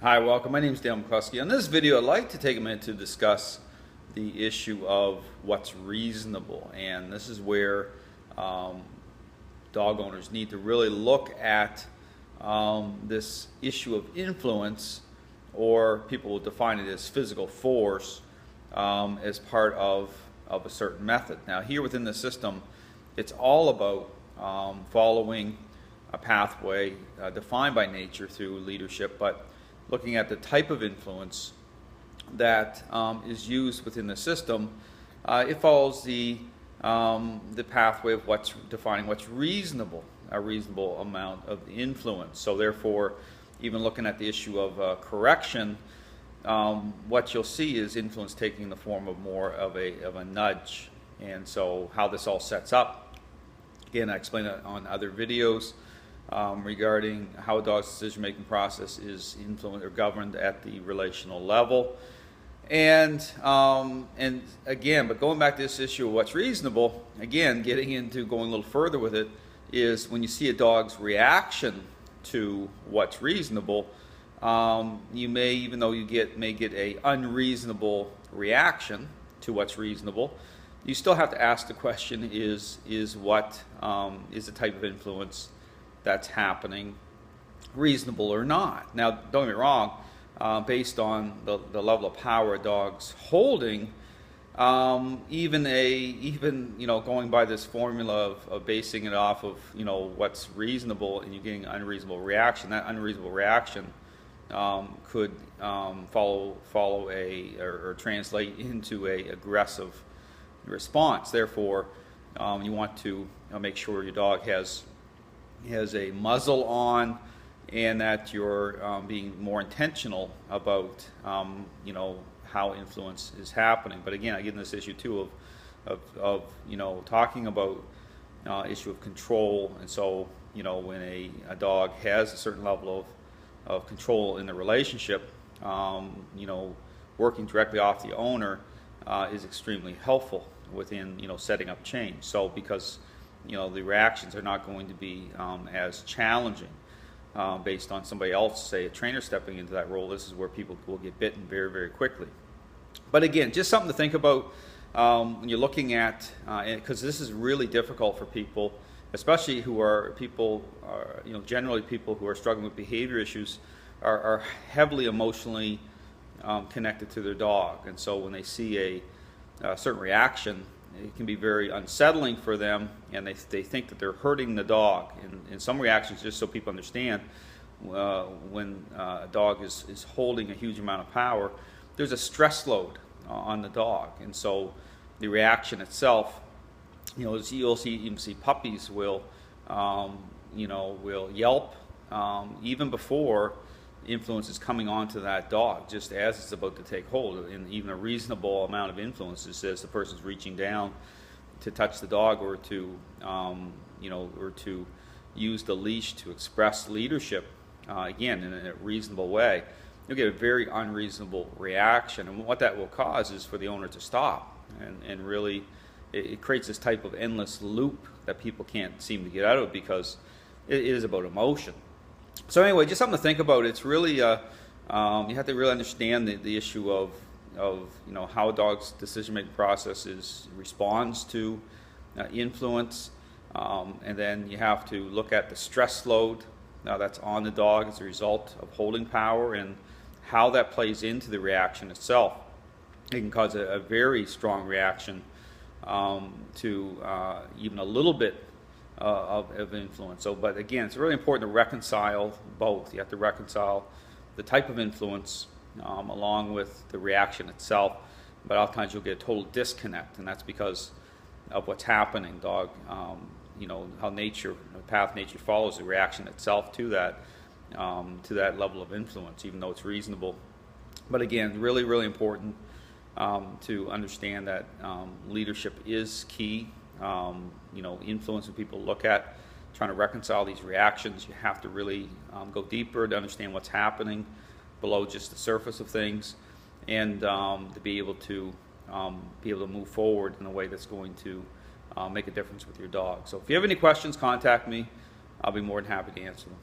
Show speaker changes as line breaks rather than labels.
Hi, welcome. My name is Dale McCluskey. On this video, I'd like to take a minute to discuss the issue of what's reasonable. And this is where dog owners need to really look at this issue of influence, or people will define it as physical force, as part of a certain method. Now, here within the system, it's all about following a pathway defined by nature through leadership, but looking at the type of influence that is used within the system. It follows the pathway of what's defining what's reasonable, a reasonable amount of influence. So therefore, even looking at the issue of correction, what you'll see is influence taking the form of more of a nudge. And so how this all sets up, again, I explain it on other videos regarding how a dog's decision-making process is influenced or governed at the relational level. And again, but going back to this issue of what's reasonable, again, getting into going a little further with it, is when you see a dog's reaction to what's reasonable, you may, even though you may get a unreasonable reaction to what's reasonable, you still have to ask the question, is what is the type of influence that's happening reasonable or not? Now, don't get me wrong, based on the level of power a dog's holding, even going by this formula of basing it off of what's reasonable, and you're getting an unreasonable reaction, that unreasonable reaction could follow or translate into a aggressive response. Therefore, you want to make sure your dog has a muzzle on, and that you're being more intentional about how influence is happening. But again, I get in this issue too of talking about issue of control. And so when a dog has a certain level of control in the relationship, working directly off the owner is extremely helpful within setting up change. So because the reactions are not going to be as challenging based on somebody else, say a trainer stepping into that role. This is where people will get bitten very, very quickly. But again, just something to think about when you're looking at, because this is really difficult for people, especially generally people who are struggling with behavior issues are heavily emotionally connected to their dog. And so when they see a certain reaction, it can be very unsettling for them, and they think that they're hurting the dog. And some reactions, just so people understand, when a dog is holding a huge amount of power, there's a stress load on the dog. And so the reaction itself, you'll even see puppies will yelp even before influence is coming onto that dog, just as it's about to take hold. And even a reasonable amount of influence is as the person's reaching down to touch the dog, or to use the leash to express leadership, again, in a reasonable way, you'll get a very unreasonable reaction. And what that will cause is for the owner to stop, and really it creates this type of endless loop that people can't seem to get out of, because it is about emotion. So anyway, just something to think about. It's really you have to really understand the issue of how a dog's decision-making process responds to influence, and then you have to look at the stress load that's on the dog as a result of holding power, and how that plays into the reaction itself. It can cause a very strong reaction to even a little bit of influence. So, but again, it's really important to reconcile both. You have to reconcile the type of influence along with the reaction itself. But oftentimes you'll get a total disconnect, and that's because of what's happening. Dog, how nature, the path nature follows, the reaction itself to that level of influence, even though it's reasonable. But again, really, really important to understand that leadership is key. Influence when people look at trying to reconcile these reactions, you have to really go deeper to understand what's happening below just the surface of things, and to be able to move forward in a way that's going to make a difference with your dog. So if you have any questions, contact me. I'll be more than happy to answer them.